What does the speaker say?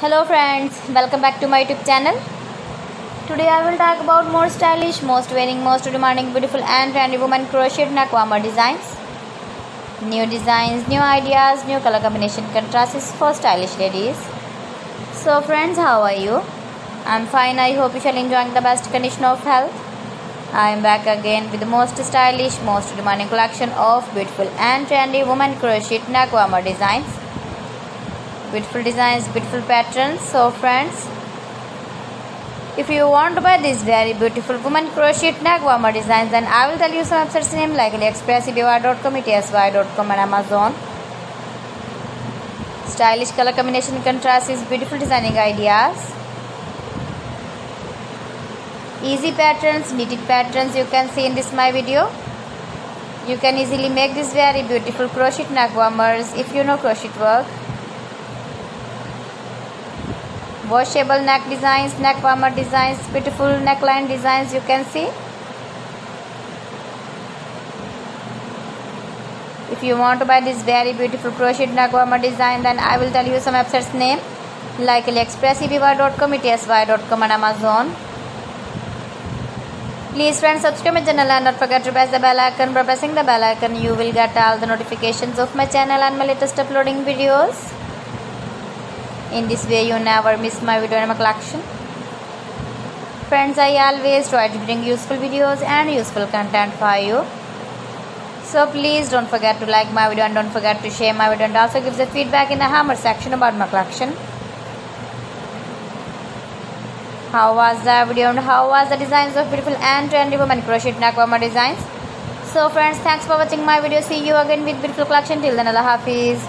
Hello friends, welcome back to my YouTube channel. Today I will talk about more stylish, most wearing, most demanding, beautiful and trendy women crocheted neck warmer designs. New designs, new ideas, new color combination contrasts for stylish ladies. So friends, how are you? I'm fine. I hope you shall enjoy the best condition of health. I am back again with the most stylish, most demanding collection of beautiful and trendy women crocheted neck warmer designs. Beautiful designs, beautiful patterns. So friends, if you want to buy these very beautiful women crochet neck warmer designs, then I will tell you some websites name like AliExpress, eBay.com, etsy.com and Amazon. Stylish color combination contrast is beautiful designing ideas. Easy patterns, knitted patterns you can see in this my video. You can easily make this very beautiful crochet neck warmers if you know crochet work. Washable neck designs, neck warmer designs, beautiful neckline designs you can see. If you want to buy this very beautiful crochet neck warmer design, then I will tell you some websites name like AliExpress, eBay.com, etsy.com and Amazon. Please friends, subscribe my channel and don't forget to press the bell icon. By pressing the bell icon, you will get all the notifications of my channel and my latest uploading videos. In this way, you never miss my video and my collection. Friends, I always try to bring useful videos and useful content for you. So please don't forget to like my video and don't forget to share my video and also give the feedback in the hammer section about my collection. How was the video and how was the designs of beautiful and trendy women crochet neck warmer designs? So friends, thanks for watching my video. See you again with beautiful collection. Till then, Allah Hafiz.